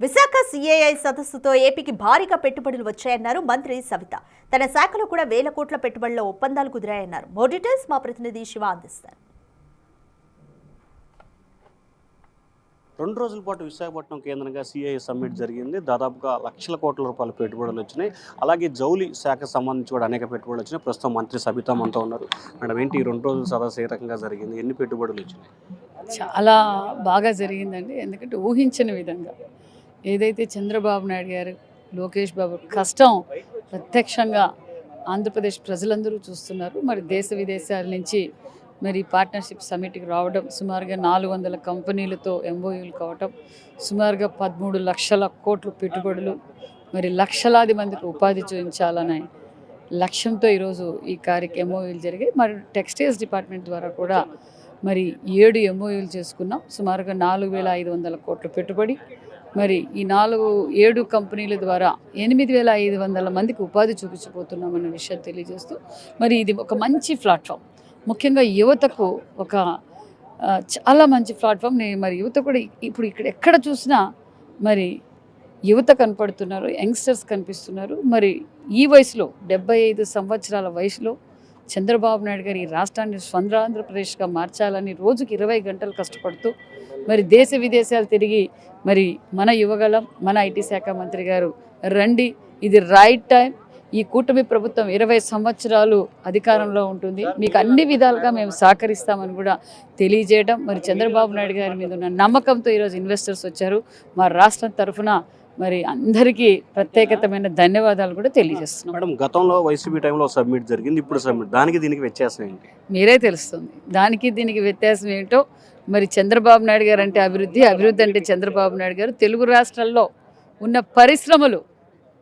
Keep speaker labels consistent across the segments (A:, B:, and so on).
A: Visakha CII సదస్సుతో ఏపీకి భారీగా పెట్టుబడులు వచ్చాయన్నారు మంత్రి సవిత. తన శాఖలో కూడా వేల కోట్ల పెట్టుబడుల ఒప్పందాలు కుదిరాయన్నారు. మోర్ డీటెయిల్స్ మా ప్రతినిధి శివ అందిస్తారు.
B: 2 రోజుల పాటు విశాఖపట్నం కేంద్రంగా సిఐఐ సమ్మిట్ జరిగింది. దాదాపుగా లక్షల కోట్ల రూపాయల పెట్టుబడులు వచ్చినాయి. అలాగే జౌలి శాఖకు సంబంధించి కూడా అనేక పెట్టుబడులు వచ్చినాయి. ప్రస్తుతం మంత్రి సబితా మనతో ఉన్నారు. మేడం, ఏంటి ఈ 2 రోజుల సదస్సు ఏ రకంగా జరిగింది? ఎన్ని పెట్టుబడులు వచ్చినాయి?
C: చాలా బాగా జరిగిందండి. ఎందుకంటే ఊహించని విధంగా ఏదైతే చంద్రబాబు నాయుడు గారు, లోకేష్ బాబు కష్టం ప్రత్యక్షంగా ఆంధ్రప్రదేశ్ ప్రజలందరూ చూస్తున్నారు. మరి దేశ విదేశాల నుంచి మరి పార్ట్నర్షిప్ సమిట్కి రావడం, సుమారుగా 400 కంపెనీలతో ఎంఓయూలు కావటం, సుమారుగా 13 లక్షల కోట్లు పెట్టుబడులు, మరి లక్షలాది మందికి ఉపాధి చూపించాలనే లక్ష్యంతో ఈరోజు ఈ ఎంఓయూలు జరిగాయి. మరి టెక్స్టైల్స్ డిపార్ట్మెంట్ ద్వారా కూడా మరి 7 ఎంఓయూలు చేసుకున్నాం. సుమారుగా 4,500 కోట్ల పెట్టుబడి. మరి ఈ 7 కంపెనీల ద్వారా 8,500 మందికి ఉపాధి చూపించబోతున్నామన్న విషయం తెలియజేస్తూ మరి ఇది ఒక మంచి ప్లాట్ఫామ్, ముఖ్యంగా యువతకు ఒక చాలా మంచి ప్లాట్ఫామ్. మరి యువత కూడా ఇప్పుడు ఇక్కడ ఎక్కడ చూసినా మరి యువత కనపడుతున్నారు, యంగ్స్టర్స్ కనిపిస్తున్నారు. మరి ఈ వయసులో 75 సంవత్సరాల వయసులో చంద్రబాబు నాయుడు గారు ఈ రాష్ట్రాన్ని స్వంద్రాంధ్రప్రదేశ్గా మార్చాలని రోజుకి 20 గంటలు కష్టపడుతూ మరి దేశ విదేశాలు తిరిగి మరి మన యువగళం, మన ఐటీ శాఖ మంత్రి గారు రండి, ఇది రైట్ టైం, ఈ కూటమి ప్రభుత్వం 20 సంవత్సరాలు అధికారంలో ఉంటుంది, మీకు అన్ని విధాలుగా మేము సహకరిస్తామని కూడా తెలియజేయడం, మరి చంద్రబాబు నాయుడు గారి మీద ఉన్న నమ్మకంతో ఈరోజు ఇన్వెస్టర్స్ వచ్చారు. మా రాష్ట్రం తరఫున మరి అందరికీ ప్రత్యేకతమైన ధన్యవాదాలు కూడా తెలియజేస్తున్నాం.
B: మేడం, గతంలో వైసీపీ టైంలో సబ్మిట్ జరిగింది, ఇప్పుడు సబ్మిట్, దానికి దీనికి వ్యత్యాసం ఏంటి?
C: మీరే తెలుస్తుంది దానికి దీనికి వ్యత్యాసం ఏంటో. మరి చంద్రబాబు నాయుడు గారు అంటే అభివృద్ధి, అభివృద్ధి అంటే చంద్రబాబు నాయుడు గారు. తెలుగు రాష్ట్రాల్లో ఉన్న పరిశ్రమలు,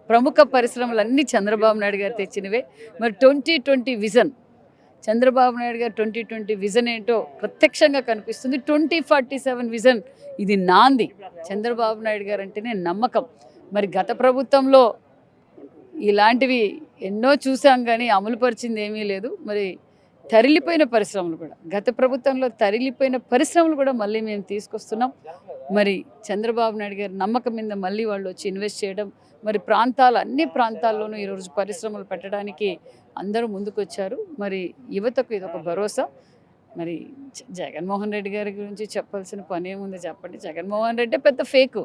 C: ప్రముఖ పరిశ్రమలు అన్నీ చంద్రబాబు నాయుడు గారు తెచ్చినవే. మరి 2020 విజన్, చంద్రబాబు నాయుడు గారు 2020 విజన్ ఏంటో ప్రత్యక్షంగా కనిపిస్తుంది. 2047 విజన్ ఇది నాంది. చంద్రబాబు నాయుడు గారు అంటేనే నమ్మకం. మరి గత ప్రభుత్వంలో ఇలాంటివి ఎన్నో చూసాం కానీ అమలుపరిచింది ఏమీ లేదు. మరి తరిలిపోయిన పరిశ్రమలు కూడా, గత ప్రభుత్వంలో తరిలిపోయిన పరిశ్రమలు కూడా మళ్ళీ మేము తీసుకొస్తున్నాం. మరి చంద్రబాబు నాయుడు గారి నమ్మకం మీద మళ్ళీ వాళ్ళు వచ్చి ఇన్వెస్ట్ చేయడం, మరి అన్ని ప్రాంతాల్లోనూ ఈరోజు పరిశ్రమలు పెట్టడానికి అందరూ ముందుకొచ్చారు. మరి యువతకు ఇది ఒక భరోసా. మరి జగన్మోహన్ రెడ్డి గారి గురించి చెప్పాల్సిన పని ఏముంది చెప్పండి. జగన్మోహన్ రెడ్డి పెద్ద ఫేకు,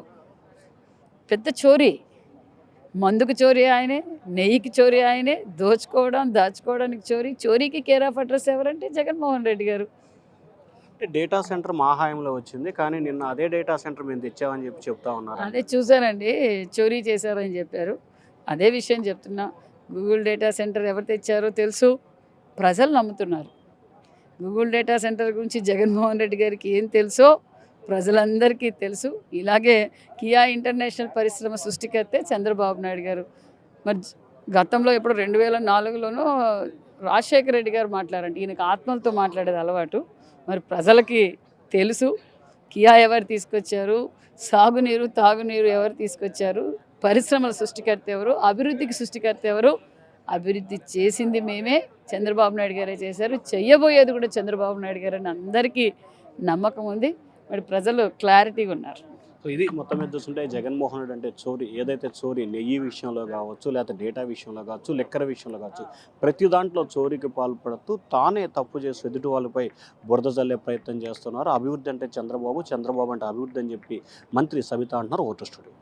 C: పెద్ద చోరీ. మందుకు చోరీ ఆయనే, నెయ్యికి చోరీ ఆయనే, దాచుకోవడానికి చోరీ. చోరీకి కేర్ ఆఫ్ అడ్రస్ ఎవరంటే జగన్మోహన్ రెడ్డి గారు.
B: అంటే డేటా సెంటర్ మా హాయంలో వచ్చింది, కానీ నిన్న అదే డేటా సెంటర్ మేము తెచ్చామని చెప్తా ఉన్నారు.
C: అదే చూసానండి, చోరీ చేశారని చెప్పారు. అదే విషయం చెప్తున్నా. గూగుల్ డేటా సెంటర్ ఎవరు తెచ్చారో తెలుసు, ప్రజలు నమ్ముతున్నారు. గూగుల్ డేటా సెంటర్ గురించి జగన్మోహన్ రెడ్డి గారికి ఏం తెలుసో ప్రజలందరికీ తెలుసు. ఇలాగే కియా ఇంటర్నేషనల్ పరిశ్రమ సృష్టికర్తే చంద్రబాబు నాయుడు గారు. మరి గతంలో ఎప్పుడు 2004లోనూ రాజశేఖర రెడ్డి గారు మాట్లాడారంటే, ఈయనకు ఆత్మలతో మాట్లాడేది అలవాటు. మరి ప్రజలకి తెలుసు కియా ఎవరు తీసుకొచ్చారు, సాగునీరు తాగునీరు ఎవరు తీసుకొచ్చారు, పరిశ్రమల సృష్టికర్త ఎవరు, అభివృద్ధికి సృష్టికర్త ఎవరు. అభివృద్ధి చేసింది మేమే, చంద్రబాబు నాయుడు గారే చేశారు. చెయ్యబోయేది కూడా చంద్రబాబు నాయుడు గారు అని అందరికీ నమ్మకం ఉంది. మరి ప్రజలు క్లారిటీగా ఉన్నారు.
B: సో ఇది మొత్తం మీద చూస్తుంటే జగన్మోహన్ రెడ్డి అంటే చోరీ, ఏదైతే చోరీ నెయ్యి విషయంలో కావచ్చు, లేకపోతే డేటా విషయంలో కావచ్చు, లెక్కల విషయంలో కావచ్చు, ప్రతి దాంట్లో చోరీకి పాల్పడుతూ తానే తప్పు చేసి ఎదుటి వాళ్ళపై బురద జల్లే ప్రయత్నం చేస్తున్నారు. అభివృద్ధి అంటే చంద్రబాబు, చంద్రబాబు అంటే అభివృద్ధి అని చెప్పి మంత్రి సబితా అంటున్నారు. Vote studio.